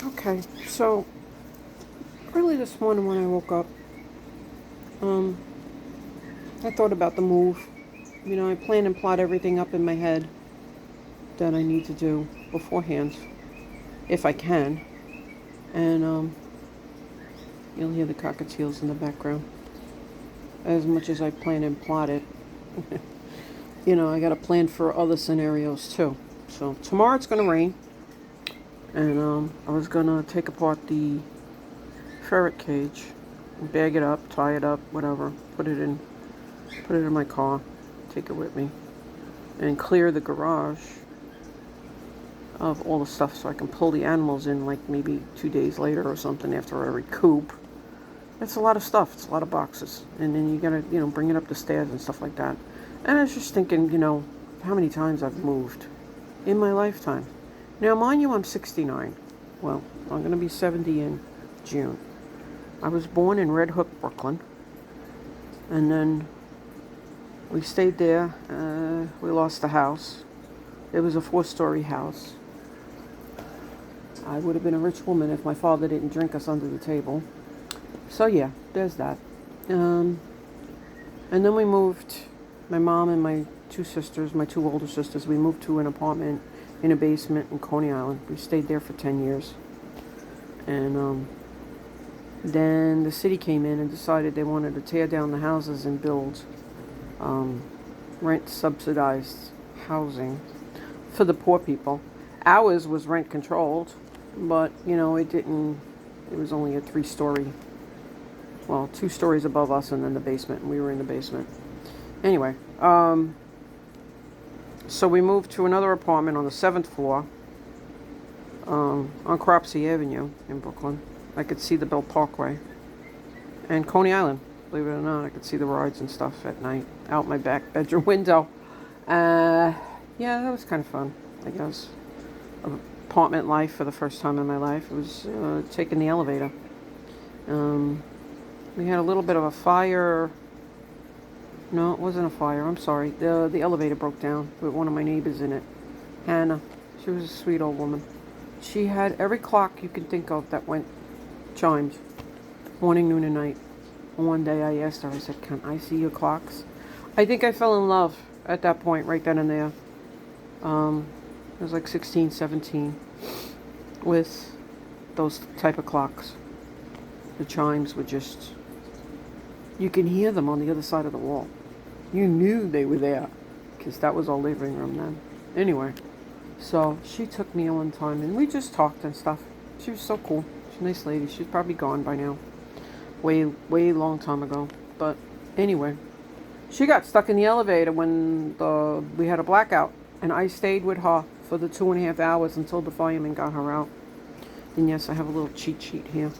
Okay, so early this morning when I woke up, um, I thought about the move. I plan and plot everything up in my head that I need to do beforehand, if I can. And you'll hear the cockatiels in the background. As much as I plan and plot it, I got to plan for other scenarios too. So tomorrow it's gonna rain, and I was gonna take apart the ferret cage, bag it up, tie it up, whatever, put it in my car, take it with me, and clear the garage of all the stuff so I can pull the animals in like maybe 2 days later or something after I recoup. It's a lot of stuff. It's a lot of boxes. And then you gotta, bring it up the stairs and stuff like that. And I was just thinking, how many times I've moved in my lifetime. Now, mind you, I'm 69. Well, I'm gonna be 70 in June. I was born in Red Hook, Brooklyn. And then we stayed there. We lost the house. It was a 4-story house. I would have been a rich woman if my father didn't drink us under the table. So yeah, there's that. And then we moved, my mom and my two sisters, my two older sisters, we moved to an apartment in a basement in Coney Island. We stayed there for 10 years. And then the city came in and decided they wanted to tear down the houses and build rent subsidized housing for the poor people. Ours was rent controlled, but it was only a 3-story, well, 2 stories above us and then the basement, and we were in the basement. Anyway, so we moved to another apartment on the 7th floor on Cropsey Avenue in Brooklyn. I could see the Belt Parkway and Coney Island. Believe it or not, I could see the rides and stuff at night out my back bedroom window. Yeah, that was kind of fun, I guess. Apartment life for the first time in my life. It was taking the elevator. We had a little bit of a fire. No, it wasn't a fire. I'm sorry. The elevator broke down with one of my neighbors in it. Hannah. She was a sweet old woman. She had every clock you can think of that went chimed. Morning, noon, and night. One day I asked her, I said, "Can I see your clocks?" I think I fell in love at that point, right then and there. I was like 16, 17, with those type of clocks. The chimes were just, you can hear them on the other side of the wall. You knew they were there, because that was our living room then. Anyway, so she took me one time, and we just talked and stuff. She was so cool. She's a nice lady. She's probably gone by now. Way, way long time ago. But anyway, she got stuck in the elevator when we had a blackout, and I stayed with her for the 2.5 hours until the firemen got her out. And yes, I have a little cheat sheet here.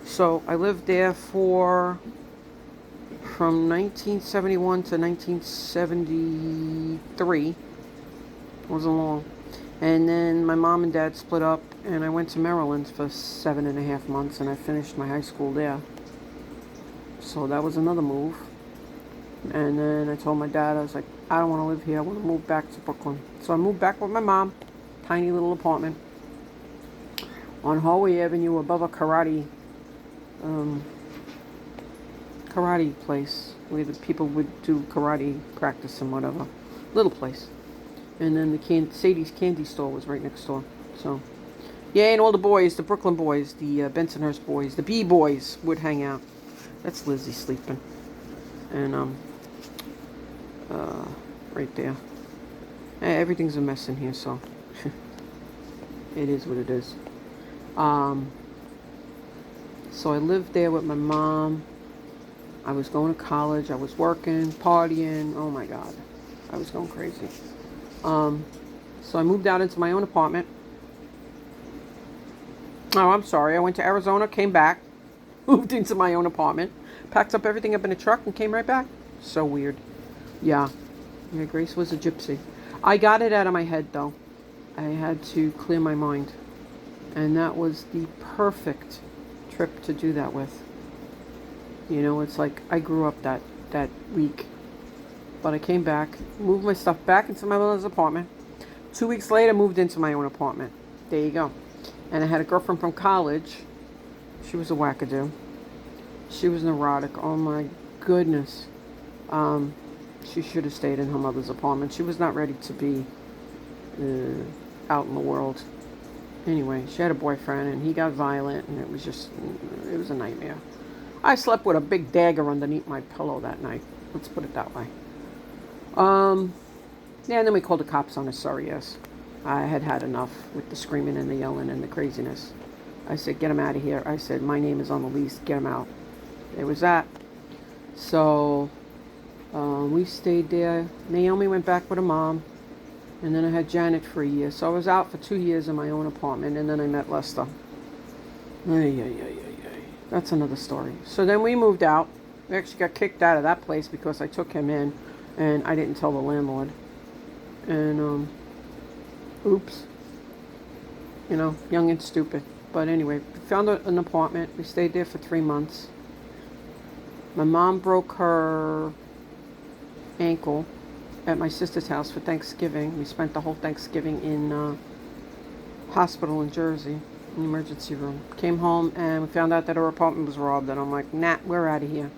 So I lived there from 1971 to 1973. Wasn't long. And then my mom and dad split up, and I went to Maryland for 7.5 months, and I finished my high school there. So that was another move. And then I told my dad, I was like, I don't want to live here. I want to move back to Brooklyn. So I moved back with my mom. Tiny little apartment on Hallway Avenue above a karate place where the people would do karate practice and whatever. Little place. And then the Sadie's candy store was right next door. So, yeah, and all the boys, the Brooklyn boys, the Bensonhurst boys, the B boys would hang out. That's Lizzie sleeping. And, right there. Everything's a mess in here, so it is what it is. So I lived there with my mom. I was going to college. I was working, partying. Oh my God. I was going crazy. So I moved out into my own apartment. Oh, I'm sorry. I went to Arizona, came back, moved into my own apartment, packed up everything up in a truck, and came right back. So weird. Yeah, Grace was a gypsy. I got it out of my head, though. I had to clear my mind. And that was the perfect trip to do that with. It's like I grew up that week. But I came back, moved my stuff back into my mother's apartment. 2 weeks later, moved into my own apartment. There you go. And I had a girlfriend from college. She was a wackadoo. She was neurotic. Oh my goodness. She should have stayed in her mother's apartment. She was not ready to be out in the world. Anyway, she had a boyfriend and he got violent and it was a nightmare. I slept with a big dagger underneath my pillow that night. Let's put it that way. Yeah, and then we called the cops on us. Sorry, yes. I had had enough with the screaming and the yelling and the craziness. I said, get him out of here. I said, my name is on the lease. Get him out. There was that. So we stayed there. Naomi went back with her mom. And then I had Janet for a year. So I was out for 2 years in my own apartment. And then I met Lester. That's another story. So then we moved out. We actually got kicked out of that place because I took him in. And I didn't tell the landlord. And, oops. You know, young and stupid. But anyway, we found an apartment. We stayed there for 3 months. My mom broke her ankle at my sister's house for Thanksgiving. We spent the whole Thanksgiving in hospital in Jersey, in the emergency room. Came home and we found out that her apartment was robbed. And I'm like, nah, we're out of here.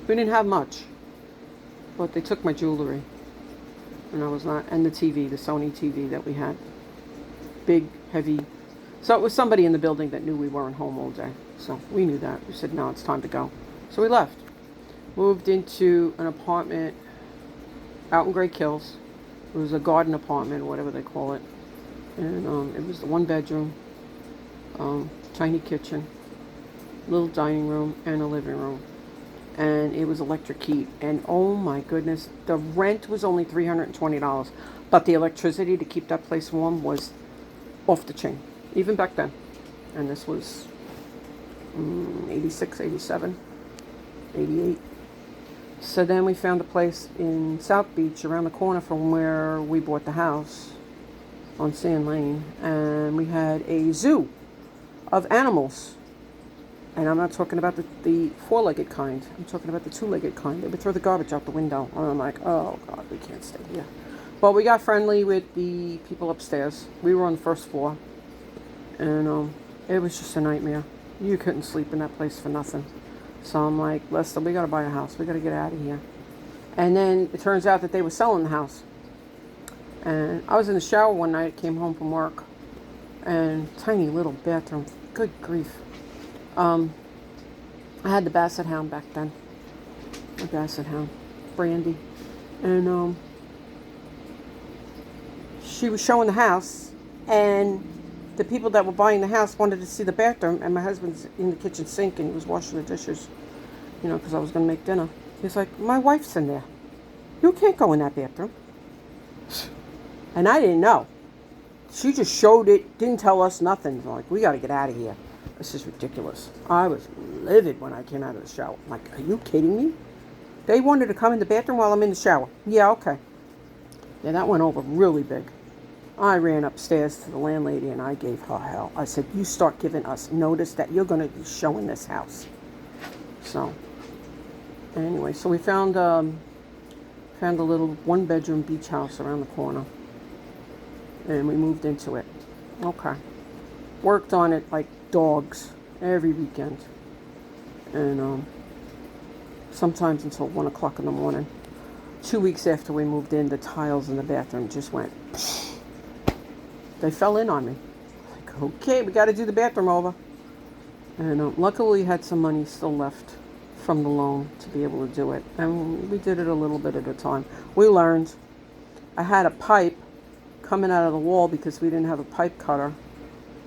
We didn't have much, but they took my jewelry. And I was not, and the TV, the Sony TV that we had. Big, heavy. So it was somebody in the building that knew we weren't home all day. So we knew that. We said, no, it's time to go. So we left. Moved into an apartment out in Great Kills. It was a garden apartment, or whatever they call it. And it was the 1 bedroom, tiny kitchen, little dining room, and a living room. And it was electric heat. And oh my goodness, the rent was only $320. But the electricity to keep that place warm was off the chain, even back then. And this was 86, 87, 88. So then we found a place in South Beach around the corner from where we bought the house on Sand Lane. And we had a zoo of animals. And I'm not talking about the 4-legged kind. I'm talking about the 2-legged kind. They would throw the garbage out the window. And I'm like, oh, God, we can't stay here. But we got friendly with the people upstairs. We were on the first floor. And it was just a nightmare. You couldn't sleep in that place for nothing. So I'm like, Lester, we got to buy a house. We got to get out of here. And then it turns out that they were selling the house. And I was in the shower one night, came home from work. And tiny little bathroom. Good grief. I had the Basset Hound back then. The Basset Hound. Brandy. And she was showing the house. And the people that were buying the house wanted to see the bathroom. And my husband's in the kitchen sink and he was washing the dishes. You know, because I was going to make dinner. He's like, my wife's in there. You can't go in that bathroom. And I didn't know. She just showed it, didn't tell us nothing. I'm like, we got to get out of here. This is ridiculous. I was livid when I came out of the shower. I'm like, are you kidding me? They wanted to come in the bathroom while I'm in the shower. Yeah, okay. Yeah, that went over really big. I ran upstairs to the landlady and I gave her hell. I said, you start giving us notice that you're going to be showing this house. So, anyway, so we found a little 1-bedroom beach house around the corner. And we moved into it. Okay. Worked on it like dogs every weekend. And sometimes until 1 o'clock in the morning. 2 weeks after we moved in, the tiles in the bathroom just went... They fell in on me. Like, okay, we got to do the bathroom over. And luckily we had some money still left from the loan to be able to do it. And we did it a little bit at a time. We learned. I had a pipe coming out of the wall because we didn't have a pipe cutter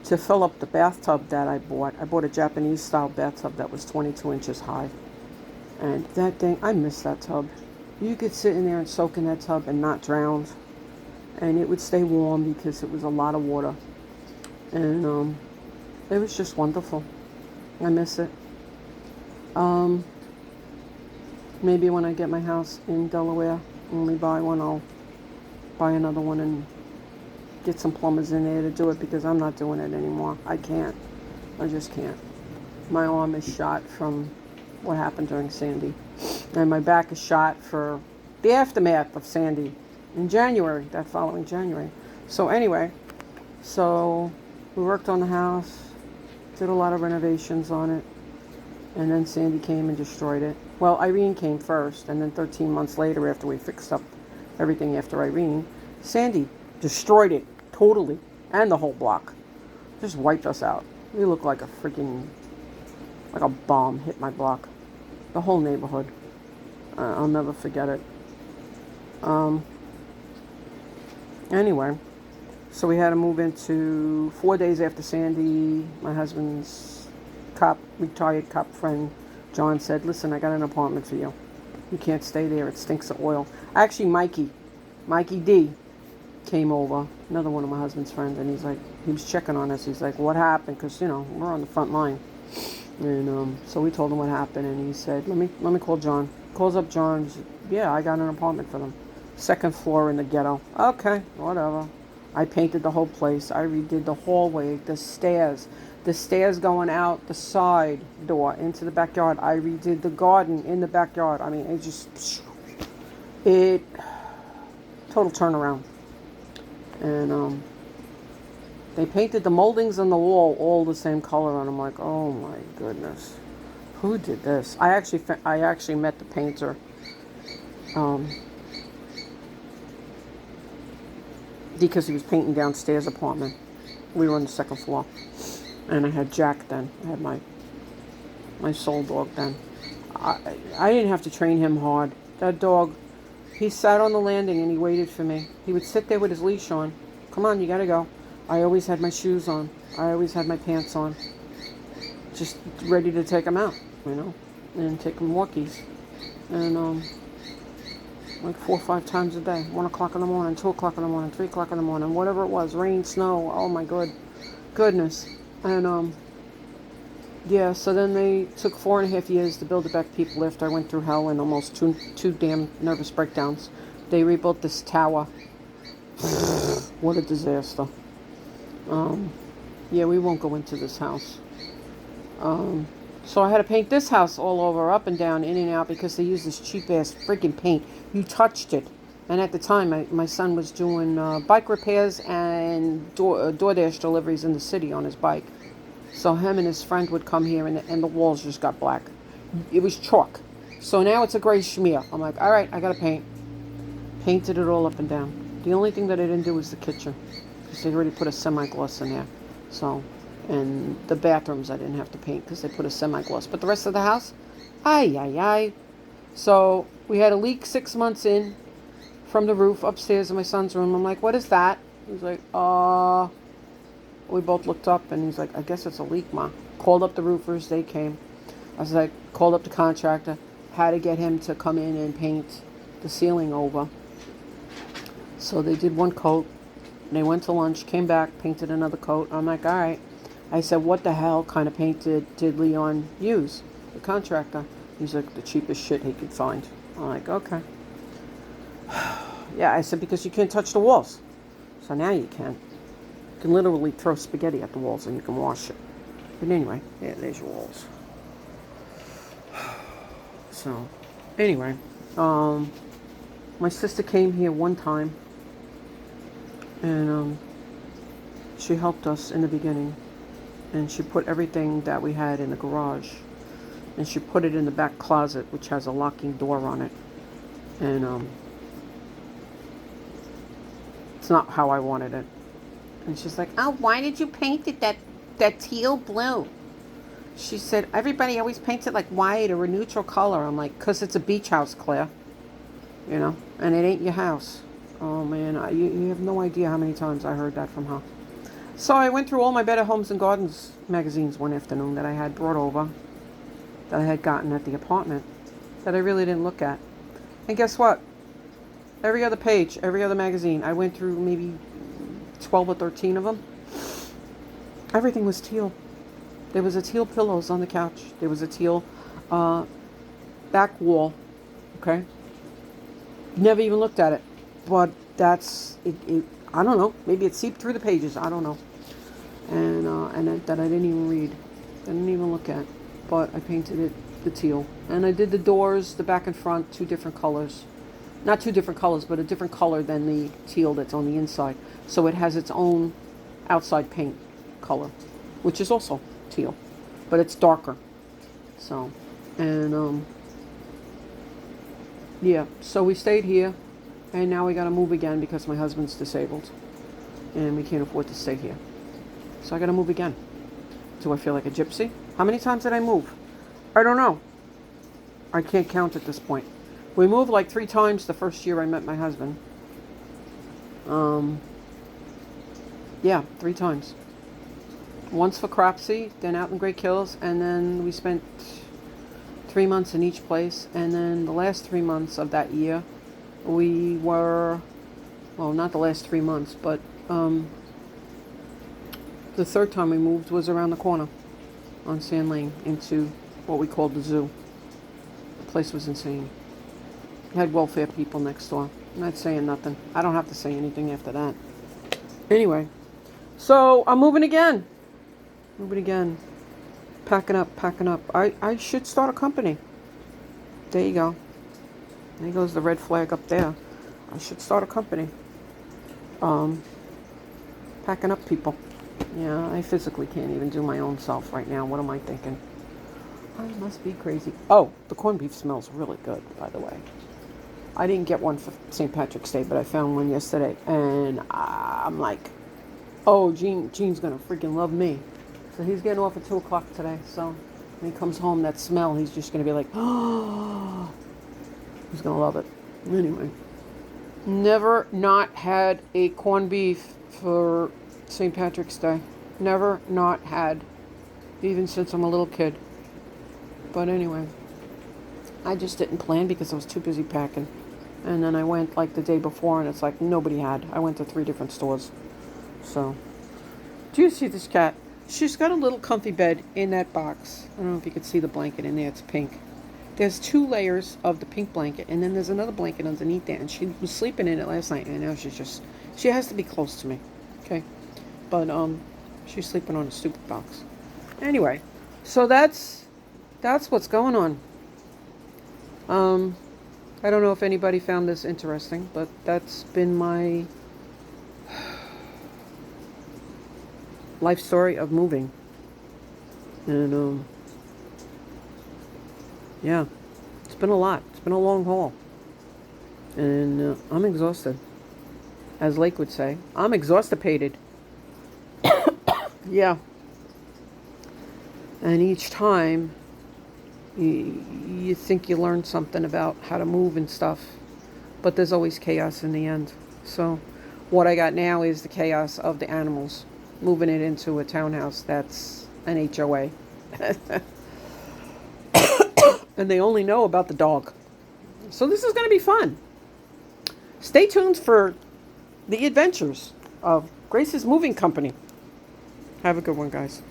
to fill up the bathtub that I bought. I bought a Japanese style bathtub that was 22 inches high. And that thing, I miss that tub. You could sit in there and soak in that tub and not drown. And it would stay warm because it was a lot of water. And it was just wonderful. I miss it. Maybe when I get my house in Delaware, when we buy one, I'll buy another one and get some plumbers in there to do it because I'm not doing it anymore. I can't. I just can't. My arm is shot from what happened during Sandy. And my back is shot for the aftermath of Sandy in January, that following January. So anyway, so we worked on the house, did a lot of renovations on it, and then Sandy came and destroyed it. Well, Irene came first, and then 13 months later, after we fixed up everything after Irene, Sandy destroyed it totally, and the whole block. Just wiped us out. We looked like a freaking, like a bomb hit my block. The whole neighborhood. I'll never forget it. Anyway, so we had to move into 4 days after Sandy. My husband's retired cop friend, John, said, listen, I got an apartment for you. You can't stay there. It stinks of oil. Actually, Mikey D came over, another one of my husband's friends, and he was checking on us. He's like, what happened? Because, we're on the front line. And so we told him what happened, and he said, let me call John. Calls up John. He said, yeah, I got an apartment for them. Second floor in the ghetto. Okay, whatever. I painted the whole place. I redid the hallway, the stairs going out the side door into the backyard. I redid the garden in the backyard. I mean, total turnaround. And they painted the moldings on the wall all the same color, and I'm like, oh my goodness, who did this? I actually met the painter. Because he was painting downstairs apartment. We were on the second floor. And I had Jack then. I had my soul dog then. I didn't have to train him hard. That dog, he sat on the landing and he waited for me. He would sit there with his leash on. Come on, you gotta go. I always had my shoes on. I always had my pants on. Just ready to take him out, and take him walkies. And, like 4 or 5 times a day. 1 o'clock in the morning, 2 o'clock in the morning, 3 o'clock in the morning, whatever it was, rain, snow, oh my goodness. And yeah, so then they took 4.5 years to build a back peep lift. I went through hell and almost two damn nervous breakdowns. They rebuilt this tower. What a disaster. Yeah, we won't go into this house. So I had to paint this house all over, up and down, in and out, because they used this cheap-ass freaking paint. You touched it. And at the time, my son was doing bike repairs and DoorDash deliveries in the city on his bike. So him and his friend would come here, and the walls just got black. It was chalk. So now it's a gray schmear. I'm like, all right, I got to paint. Painted it all up and down. The only thing that I didn't do was the kitchen, because they already put a semi-gloss in there. So... and the bathrooms I didn't have to paint because they put a semi-gloss. But the rest of the house, ay. So we had a leak 6 months in from the roof upstairs in my son's room. I'm like, what is that? He was like, we both looked up and he's like, I guess it's a leak, Ma. Called up the roofers, they came. I was like, called up the contractor, had to get him to come in and paint the ceiling over. So they did one coat. They went to lunch, came back, painted another coat. I'm like, all right. I said, what the hell kind of paint did Leon use, the contractor? He's like, the cheapest shit he could find. I'm like, okay. Yeah, I said, because you can't touch the walls. So now you can. You can literally throw spaghetti at the walls and you can wash it. But anyway, yeah, there's your walls. So, anyway, my sister came here one time. And she helped us in the beginning. And she put everything that we had in the garage. And she put it in the back closet, which has a locking door on it. And it's not how I wanted it. And she's like, oh, why did you paint it that teal blue? She said, everybody always paints it like white or a neutral color. I'm like, because it's a beach house, Claire. And it ain't your house. Oh, man, you have no idea how many times I heard that from her. So I went through all my Better Homes and Gardens magazines one afternoon that I had brought over, that I had gotten at the apartment, that I really didn't look at. And guess what? Every other page, every other magazine, I went through maybe 12 or 13 of them. Everything was teal. There was a teal pillows on the couch. There was a teal back wall. Okay? Never even looked at it. But that's, I don't know. Maybe it seeped through the pages. I don't know. And that I didn't even read. I didn't even look at. But I painted it the teal. And I did the doors, the back and front, 2 different colors. not two different colors, but a different color than the teal that's on the inside. So it has its own outside paint color, which is also teal, but it's darker. So, and yeah, so we stayed here, and now we got to move again because my husband's disabled, and we can't afford to stay here. So I got to move again. Do I feel like a gypsy? How many times did I move? I don't know. I can't count at this point. We moved like 3 times the first year I met my husband. Yeah, 3 times. Once for Cropsey, then out in Great Kills, and then we spent 3 months in each place. And then the last 3 months of that year, we were, well, not the last 3 months, but the third time we moved was around the corner on Sand Lane into what we called the zoo. The place was insane. Had welfare people next door. I'm not saying nothing. I don't have to say anything after that. Anyway, so I'm moving again. Moving again. Packing up, packing up. I should start a company. There you go. There goes the red flag up there. I should start a company. Packing up people. Yeah, I physically can't even do my own self right now. What am I thinking? I must be crazy. Oh, the corned beef smells really good, by the way. I didn't get one for St. Patrick's Day, but I found one yesterday. And I'm like, oh, Gene's going to freaking love me. So he's getting off at 2 o'clock today. So when he comes home, that smell, he's just going to be like, oh, he's going to love it. Anyway, never not had a corned beef for St. Patrick's Day. Never not had, even since I'm a little kid. But anyway, I just didn't plan because I was too busy packing. And then I went like the day before, and it's like nobody had. I went to 3 different stores. So, do you see this cat? She's got a little comfy bed in that box. I don't know if you can see the blanket in there. It's pink. There's 2 layers of the pink blanket, and then there's another blanket underneath there. And she was sleeping in it last night, and now she has to be close to me. Okay? But, she's sleeping on a stupid box. Anyway, so that's what's going on. I don't know if anybody found this interesting, but that's been my life story of moving. And, yeah, it's been a lot. It's been a long haul. And I'm exhausted. As Lake would say, I'm exhaustipated. Yeah. And each time you think you learned something about how to move and stuff, but there's always chaos in the end. So what I got now is the chaos of the animals, moving it into a townhouse that's an HOA. And they only know about the dog. So this is going to be fun. Stay tuned for the adventures of Grace's Moving Company. Have a good one, guys.